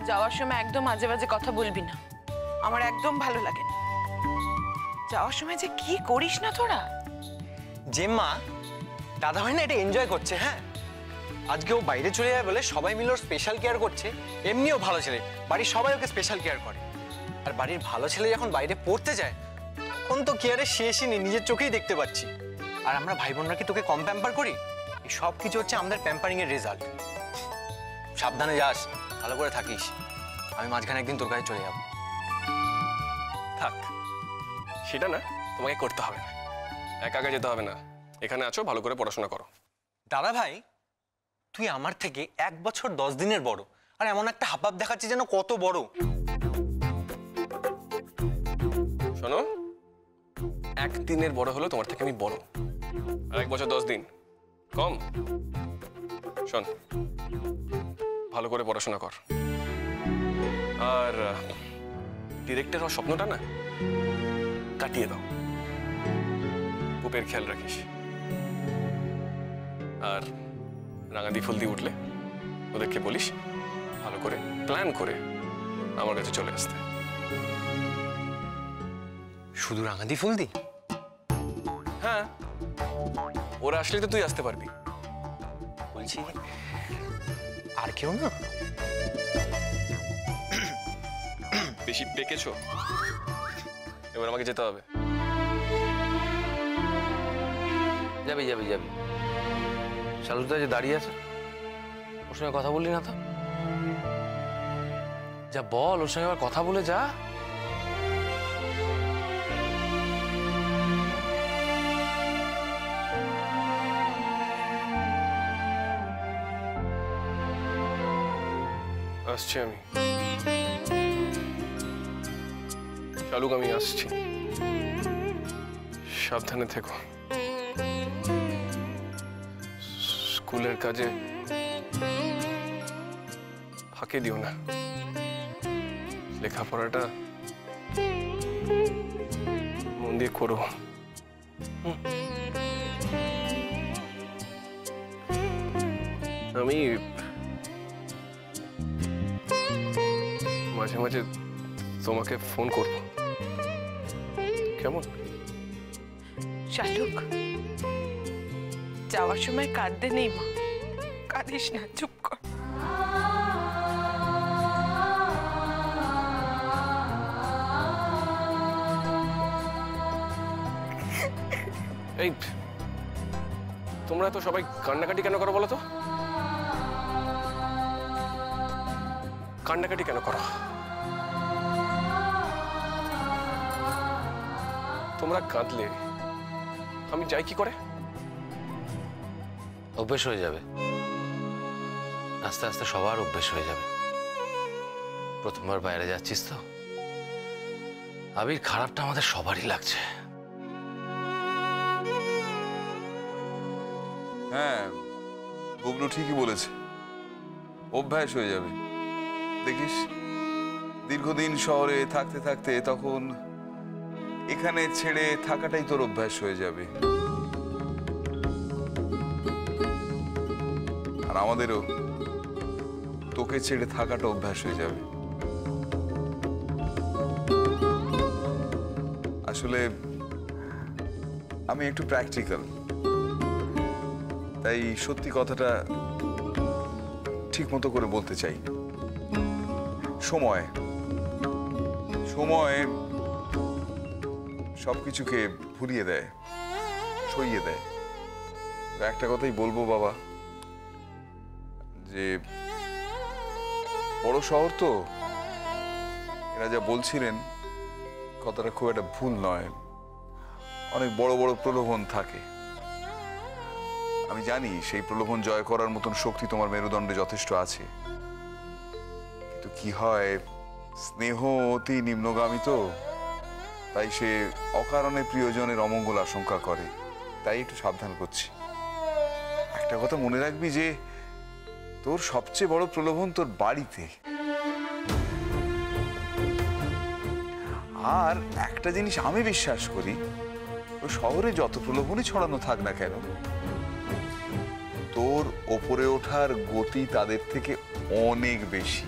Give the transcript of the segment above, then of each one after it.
যাওয়ার সময় একদম আজে বাজে কথা বলবি না, আমার একদম ভালো লাগে না। যাওয়ার সময় যে কি করিস না তোরা। জেম্মা, দাদা ভাই না এটা এনজয় করছে। হ্যাঁ, আজকে ও বাইরে চলে যাবে বলে সবাই মিলে ওর স্পেশাল কেয়ার করছে। এমনিও ভালো ছেলে, বাড়ির সবাই ওকে স্পেশাল কেয়ার করে। আর বাড়ির ভালো ছেলে যখন বাইরে পড়তে যায় তখন তো কেয়ারের শেষই নেই, নিজের চোখেই দেখতে পাচ্ছি। আর আমরা ভাই বোনরা কি তোকে কম প্যাম্পার করি? এই সব কিছু হচ্ছে আমাদের প্যাম্পারিং এর রেজাল্ট। সাবধানে যাস, ভালো করে থাকিস। আমি মাঝখানে একদিন তোর কাছে চলে যাব। থাক, সেটা না তোমাকে করতে হবে না, একা একা যেতে হবে না। এখানে আছো, ভালো করে পড়াশোনা করো। দাদা ভাই, তুই আমার থেকে 1 বছর 10 দিনের বড়, আর এমন একটা হাবভাব দেখাচ্ছিস যেন কত বড়। শোনো, 1 দিনের বড় হলো তোমার থেকে আমি বড়, আর 1 বছর 10 দিন কম। শোন, ভালো করে পড়াশোনা কর, আর ডিরেক্টর হওয়ার স্বপ্নটা না কাটিয়ে দাও। পুপের খেয়াল রাখিস, আর রাঙাদি ফুল দিয়ে উঠলে ওদেরকে বলিস ভালো করে প্ল্যান করে আমার কাছে চলে আসতে। শুধু রাঙাদি ফুল দি? হ্যাঁ, ওরা আসলে তো তুই আসতে পারবি। বলছি আর কেউ না? বেশি পেকেছো, এবার আমাকে যেতে হবে। যাবি যাবি যাবি। শালুদা যে দাঁড়িয়ে আছে, ওর সঙ্গে কথা বললি না তো? যা বল, ওর সঙ্গে আবার কথা বলে যা। আসছি আমি, শালুক, আমি আসছি। সাবধানে থেকো, স্কুলের কাজে ফাঁকি দিও না, লেখাপড়াটা মন দিয়ে করো। আমি মাঝে মাঝে তোমাকে ফোন করব, কেমন? শালুক, যাওয়ার সময় কাঁদতে নেই মা, কাঁদিস না, চুপ কর। এই তোমরা তো সবাই কান্নাকাটি কেন করো বলো তো? কান্নাকাটি কেন করো? তোমরা কাঁদলে আমি যাই কি করে? অভ্যেস হয়ে যাবে, আস্তে আস্তে সবার অভ্যেস হয়ে যাবে। প্রথমবার বাইরে যাচ্ছিস তো, আবির খারাপটা আমাদের সবারই লাগছে। হ্যাঁ, বুবলু ঠিকই বলেছে, অভ্যাস হয়ে যাবে। দেখিস, দীর্ঘদিন শহরে থাকতে থাকতে তখন এখানে ছেড়ে থাকাটাই তোর অভ্যাস হয়ে যাবে। আর আমাদেরও তোকে ছেড়ে থাকাটা অভ্যাস হয়ে যাবে। আসলে আমি একটু প্র্যাকটিক্যাল, তাই সত্যি কথাটা ঠিক মতো করে বলতে চাই। সময় সময় সবকিছুকে ভুলিয়ে দেয়, সইয়ে দেয়। একটা কথাই বলবো বাবা, যে বড় শহর তো, এরা যা বলছিলেন কথাটা খুব একটা ভুল নয়। অনেক বড় বড় প্রলোভন থাকে, আমি জানি সেই প্রলোভন জয় করার মতন শক্তি তোমার মেরুদণ্ডে যথেষ্ট আছে। কিন্তু কি হয়, স্নেহ অতি নিম্নগামী তো, তাই সে অকারণে প্রিয়জনের অমঙ্গল আশঙ্কা করে। তাই একটু সাবধান করছি। একটা কথা মনে রাখবি যে তোর সবচেয়ে বড় প্রলোভন তোর বাড়িতে। আর একটা জিনিস আমি বিশ্বাস করি, ও শহরে যত প্রলোভনই ছড়ানো থাক না কেন, ওপরে ওঠার গতি তাদের থেকে অনেক বেশি।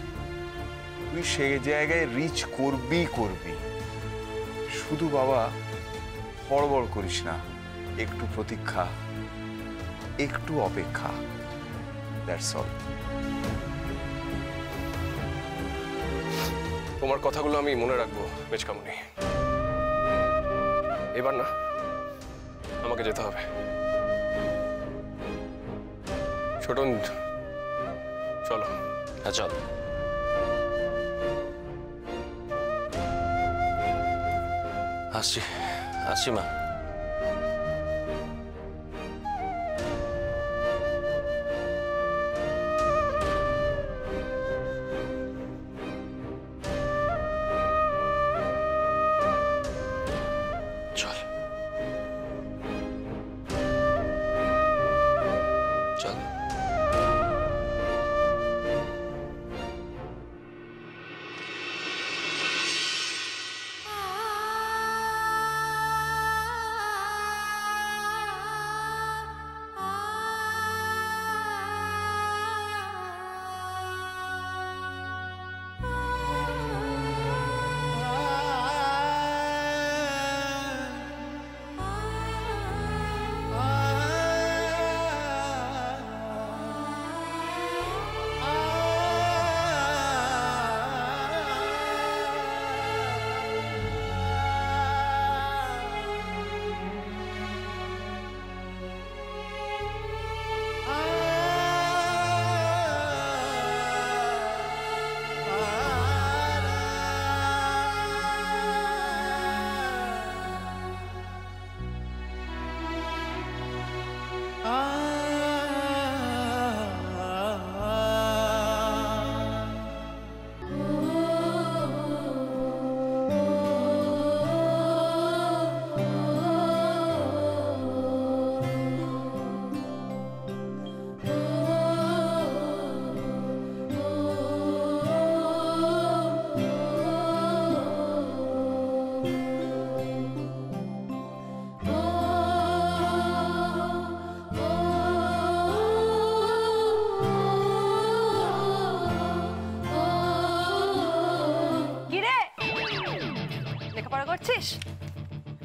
তুই সে জায়গায় রিচ করবি। শুধু বাবা হড়বড় করিস না, একটু প্রতীক্ষা, একটু অপেক্ষা, দ্যাটস অল। তোমার কথাগুলো আমি মনে রাখবো মেজকামনি। এবার না, আমাকে যেতে হবে। ছোটন, চলো। হ্যাঁ চল। আসছি মা। চল চল।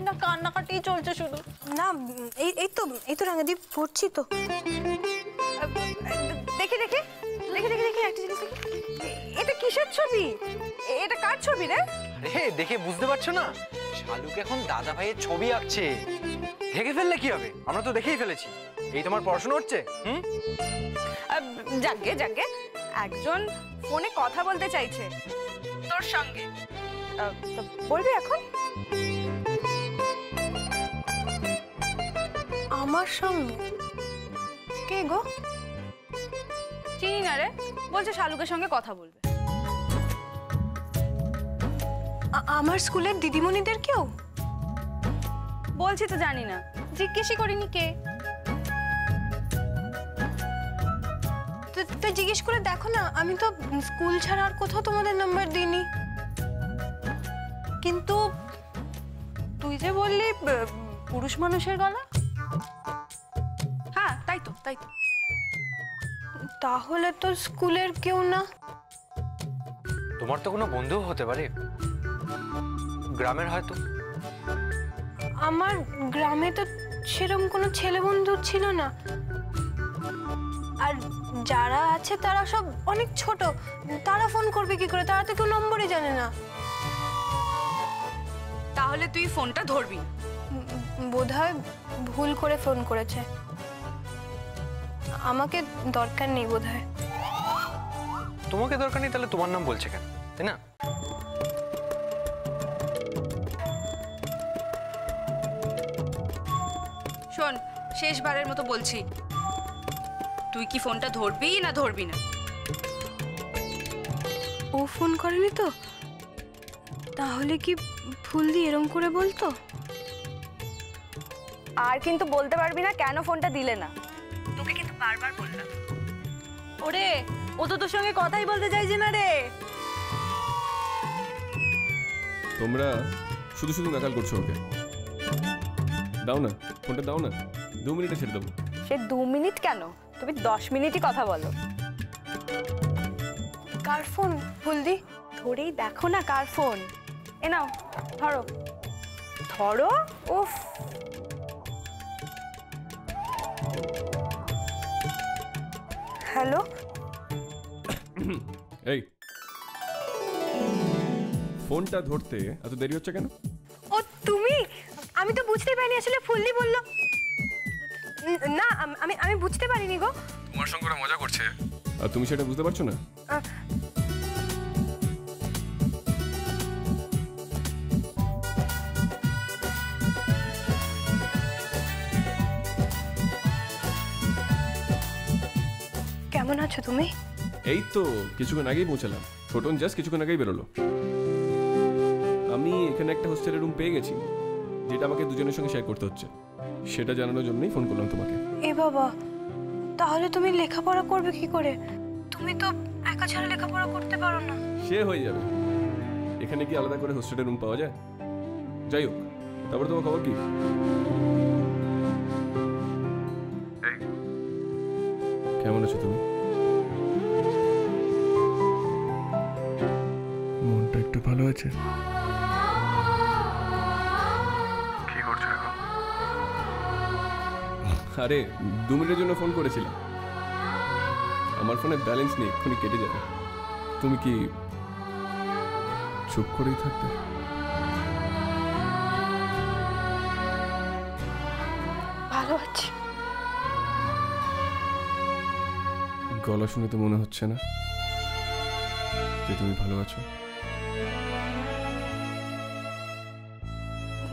না কান্নাকাটি চলছে শুধু। না এই তো রাঙাদি পড়ছি তো। দেখি দেখি দেখি দেখি দেখি একটা জিনিস দেখি। এটা কিসের ছবি? এটা কার ছবি রে? আরে দেখে বুঝতে পারছো না, শালুক এখন দাদা ভাইয়ের ছবি আঁকছে। দেখে ফেললে কি হবে, আমরা তো দেখেই ফেলেছি। এই তোমার পড়াশোনা হচ্ছে। যাকে যাকে একজন ফোনে কথা বলতে চাইছে তোর সঙ্গে, বলবি এখন? আমার সঙ্গে? কে গো? চিনি না রে, বলছে শালুকের সঙ্গে কথা বলবে। আমার স্কুলের দিদিমণিদের কেউ? বলছি তো জানি না, জিজ্ঞেসই করিনি কে। তো জিজ্ঞেস করে দেখো না, আমি তো স্কুল ছাড়া আর কোথাও তোমাদের নাম্বার দিইনি। কিন্তু তুই যে বললি পুরুষ মানুষের গলা। হ্যাঁ তাই তো তাই তো। তাহলে তো স্কুলের কেউ না। তোমার তো কোনো বন্ধু হতে পারে, গ্রামের হয়তো। আমার গ্রামে তো সেরকম কোনো ছেলে বন্ধু ছিল না, আর যারা আছে তারা সব অনেক ছোট। তারা ফোন করবে কি করে? তারা তো কেউ নম্বরই জানে না। তাহলে তুই ফোনটা ধরবি। বোধহয় ভুল করে ফোন করেছে, আমাকে দরকার নেই বোধহয়। তোমাকে দরকার নেই তাহলে তোমার নাম বলছে কেন, তাই না? শোন, শেষবারের মতো বলছি, তুই কি ফোনটা ধরবি না ধরবি না? ও ফোন করেনি তো? তাহলে কি ভুল দিয়ে এরম করে বলতো? আর কিন্তু বলতে পারবি না কেন ফোনটা দিলে না। তোকে কিন্তু বারবার বললাম। ওরে, ও তো তোর সঙ্গে কথাই বলতে চাইছে না রে। তোমরা শুধু শুধু নাকাল করছো ওকে। দাও না ফোনটা, দাও না, 2 মিনিটে ছেড়ে দেবো। সে 2 মিনিট কেন, তুমি 10 মিনিটই কথা বলো। কার ফোন হলদি? ধরেই দেখো না কার ফোন। এ নাও ধরো ধরো। উফ, হ্যালো। এই ফোনটা ধরতে এত দেরি হচ্ছে কেন? ও তুমি? আমি তো বুঝতেই পারিনি, আসলে ফুললি বললো। না আমি বুঝতে পারিনি গো। তোমার সঙ্গে ওরা মজা করছে আর তুমি সেটা বুঝতে পারছো না? কেমন আছো তুমি? এই তো কিছুক্ষণ আগেই পৌঁছালাম। ছোটন জাস্ট কিছুক্ষণ আগেই বেরোলো। আমি এখানে একটা হোস্টেলের রুম পেয়ে গেছি, যেটা আমাকে দুজনের সঙ্গে শেয়ার করতে হচ্ছে। সেটা জানানোর জন্যই ফোন করলাম তোমাকে। এ বাবা, তাহলে তুমি লেখাপড়া করবে কি করে? তুমি তো একা ছাড়া লেখাপড়া করতে পারো না। সে হয়ে যাবে। এখানে কি আলাদা করে হোস্টেলের রুম পাওয়া যায়? যাই হোক, তারপর তোমার খবর কি? কেমন আছো তুমি? মনটা একটু ভালো আছে? কি করছো এখন? আরে 2 মিনিটের জন্য ফোন করেছিলাম। আমার ফোনে ব্যালেন্স নেই, এক্ষুনি কেটে যাবে। তুমি কি চুপ করেই থাকবে? ভালো আছি। গলা শুনে তো মনে হচ্ছে না যে তুমি ভালো আছো।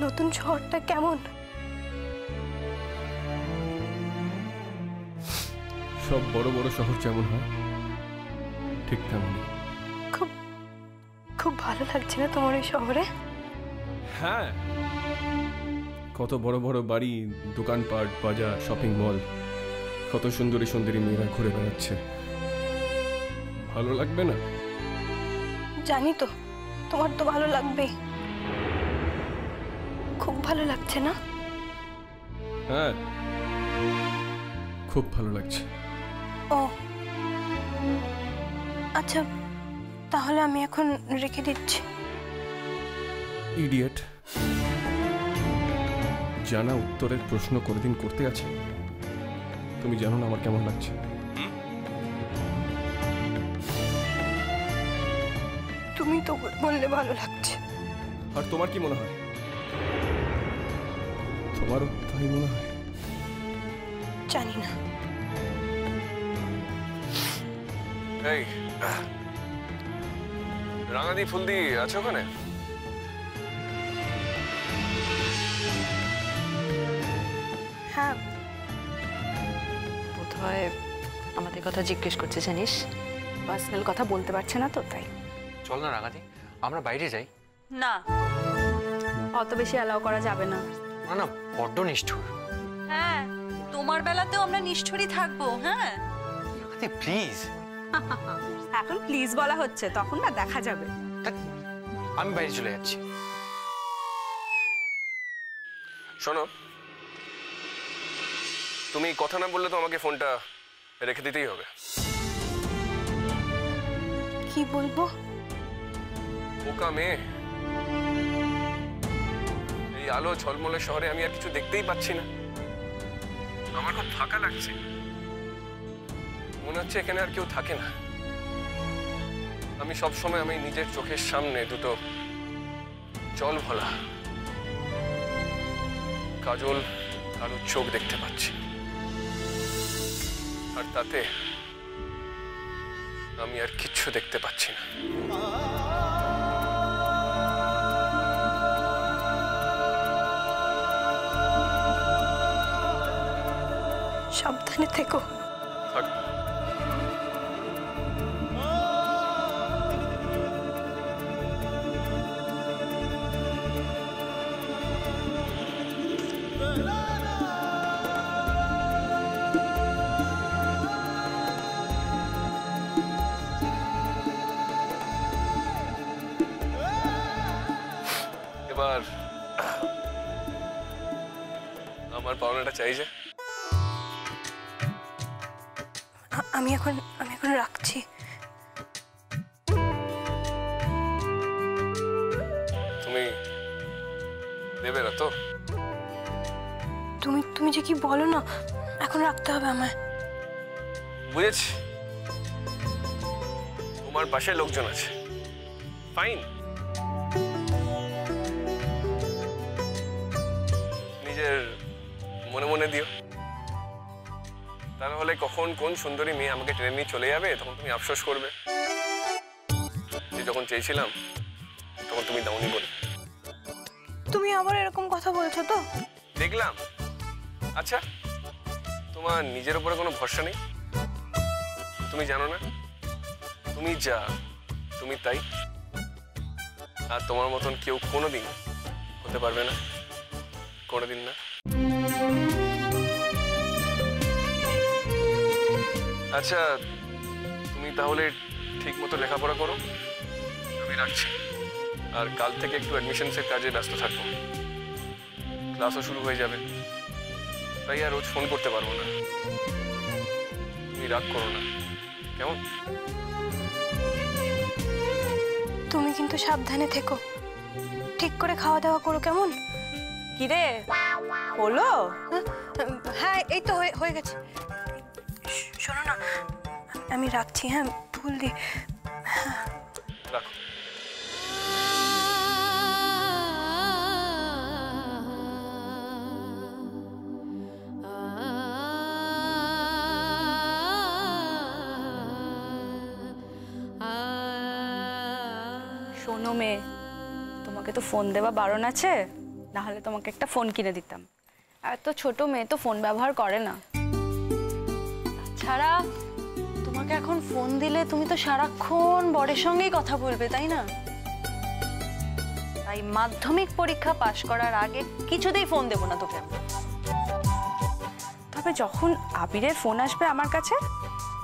নতুন শহরটা কেমন? সব বড় বড় শহর যেমন হয় ঠিক তেমনই। খুব খুব ভালো লাগছে না তোমার ওই শহরে? হ্যাঁ, কত বড় বড় বাড়ি, দোকানপাট, বাজার, শপিং মল, কত সুন্দরী সুন্দরী মেয়েরা ঘুরে বেড়াচ্ছে। ভালো লাগবে না? জানি তো, তোমার তো ভালো লাগবেই। খুব ভালো লাগছে না? হ্যাঁ, খুব ভালো লাগছে। ও আচ্ছা, তাহলে আমি এখন রেখে দিচ্ছি। ইডিয়েট, জানা উত্তরের প্রশ্ন কোনোদিন করতে আছে? তুমি জানো না আমার কেমন লাগছে? তুমি তো বললে ভালো লাগছে। আর তোমার কি মনে হয়? তোমারও তাই মনে হয়? জানি না। এই রাঙাদি ফুলদি আছে ওখানে? হ্যাঁ, বোধহয় আমাদের কথা জিজ্ঞেস করছে, জানিস? পার্সোনাল কথা বলতে পারছে না তো, তাই। চল না রাগাদি, আমরা বাইরে যাই। না, অত বেশি অ্যালাউ করা যাবে না। না না, বড্ড নিষ্ঠুর। হ্যাঁ, তোমার বেলাতেও আমরা নিষ্ঠুরই থাকবো। হ্যাঁ, রাগাদি প্লিজ। এখন প্লিজ বলা হচ্ছে, তখন না দেখা যাবে। আমি বাইরে চলে যাচ্ছি। শোনো, তুমি কথা না বললে তো আমাকে ফোনটা রেখে দিতেই হবে। কি বলবো? বোকা মেয়ে, এই আলো ঝলমলে শহরে আমি আর কিছু দেখতেই পাচ্ছি না। আমার খুব ফাঁকা লাগছে, মনে হচ্ছে এখানে আর কেউ থাকে না। আমি সব সময় আমি নিজের চোখের সামনে দুটো জল ভরা কাজল কালো চোখ দেখতে পাচ্ছি, আর তাতে আমি আর কিচ্ছু দেখতে পাচ্ছি না। সাবধানে থেকো। থাক। এবার আমার পাওনাটা চাই যে। আমি এখন রাখছি। তুমি দেবে না তো? তুমি যে কি বলো না, এখন রাখতে হবে আমায়। বুঝেছি, তোমার পাশে লোকজন আছে, ফাইন। নিজের মনে মনে দিও, তাহলে কখন কোন সুন্দরী মেয়ে আমাকে টেনে নিয়ে চলে যাবে তখন তুমি আফসোস করবে যে যখন চেয়েছিলাম তখন তুমি দাওনি বলে। তুমি আবার এরকম কথা বলছো তো? দেখলাম। আচ্ছা, তোমার নিজের উপরে কোনো ভরসা নেই? তুমি জানো না তুমি যা তুমি তাই, আর তোমার মতন কেউ কোনোদিন হতে পারবে না, কোনোদিন না। আচ্ছা, তুমি তাহলে ঠিক মতো লেখাপড়া করো, আমি রাখছি। আর কাল থেকে একটু অ্যাডমিশনসের কাজে ব্যস্ত থাকবো, ক্লাসও শুরু হয়ে যাবে, তাই আর রোজ ফোন করতে পারবো না। তুমি রাগ করো না, কেমন? তুমি কিন্তু সাবধানে থেকো, ঠিক করে খাওয়া দাওয়া করো, কেমন? কিরে হলো? হ্যাঁ, এই তো হয়ে গেছে। শোনো না, আমি রাখছি। হ্যাঁ, ভুল দি। রাখো। শোনো মেয়ে, তোমাকে তো ফোন দেওয়া বারণ আছে, না হলে তোমাকে একটা ফোন কিনে দিতাম। আর তো ছোট মেয়ে তো ফোন ব্যবহার করে না। তাছাড়া তোমাকে এখন ফোন দিলে তুমি তো সারাক্ষণ বরের সঙ্গেই কথা বলবে, তাই না? তাই মাধ্যমিক পরীক্ষা পাশ করার আগে কিছুতেই ফোন দেব না তোকে। তবে যখন আবিরের ফোন আসবে আমার কাছে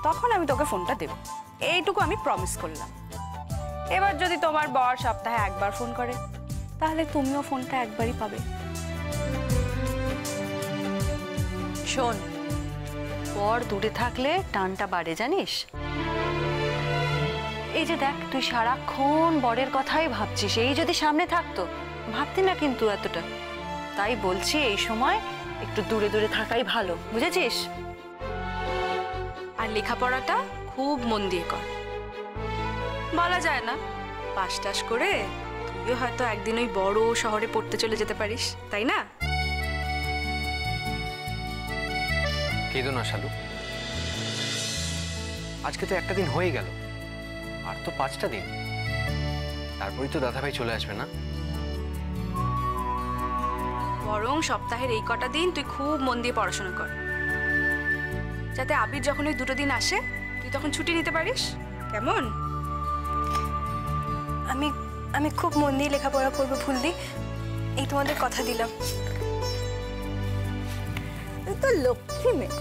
তখন আমি তোকে ফোনটা দেব, এইটুকু আমি প্রমিস করলাম। এবার যদি তোমার বর সপ্তাহে একবার ফোন করে তাহলে তুমিও ফোনটা একবারই পাবে। শোন, বর দূরে থাকলে টানটা বাড়ে, জানিস? এই যে দেখ, তুই সারাক্ষণ বরের কথাই ভাবছিস, এই যদি সামনে থাকতো ভাবতি না কিন্তু এতটা। তাই বলছি এই সময় একটু দূরে দূরে থাকাই ভালো, বুঝেছিস? আর লেখাপড়াটা খুব মন দিয়ে কর। বলা যায় না, পাস টাস করে তুইও হয়তো একদিন ওই বড় শহরে পড়তে চলে যেতে পারিস, তাই না? কেঁদো না শালু, আজকে তো একটা দিন হয়ে গেল, আর তো 5টা দিন, তারপরেই তো দাদাভাই চলে আসবে না? বরং সপ্তাহের এই কটা দিন তুই খুব মন দিয়ে পড়াশোনা কর, যাতে আবির যখন ওই 2টো দিন আসে তুই তখন ছুটি নিতে পারিস, কেমন? আমি খুব মন দিয়ে লেখাপড়া করবো ফুলদি, এই তোমাদের কথা দিলাম। তো লক্ষ্মী মেয়ে।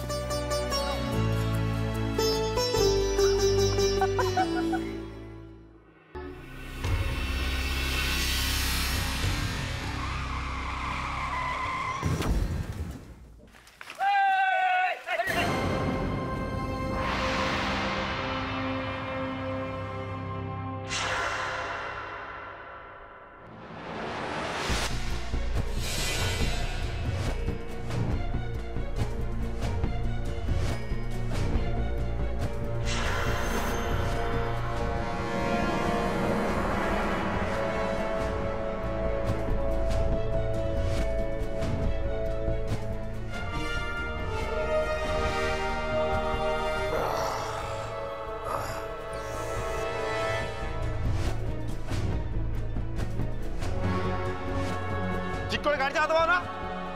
করে গাড়ি চালাতে পারো না?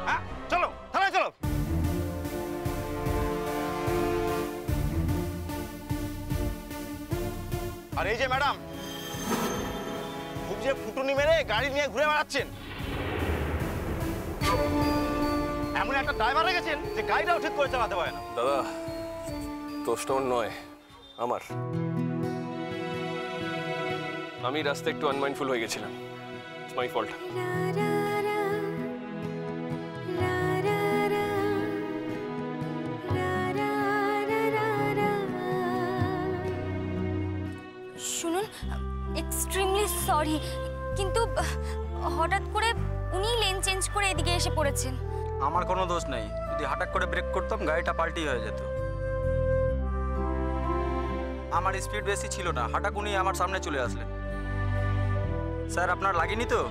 হ্যাঁ, চলো থানায় চলো। আর এই যে ম্যাডাম, খুব যে ফুটুনি মেরে গাড়ি নিয়ে ঘুরে বেড়াচ্ছেন, এমন একটা ড্রাইভার রেখেছেন যে গাড়িটাও ঠিক করে চালাতে পারে না। দাদা, দোষটা ওর নয়, আমার। আমি রাস্তায় একটু আনমাইন্ডফুল হয়ে গেছিলাম, ইটস মাই ফল্ট। সরি, কিন্তু হঠাৎ করে উনি লেন চেঞ্জ করে এদিকে এসে পড়েছেন। আমার কোনো দোষ নেই, যদি হঠাৎ করে ব্রেক করতাম গাড়িটা পাল্টি হয়ে যেত। আমার স্পিড বেশি ছিল না, হঠাৎ উনি আমার সামনে চলে আসলেন। স্যার আপনার লাগেনি তো?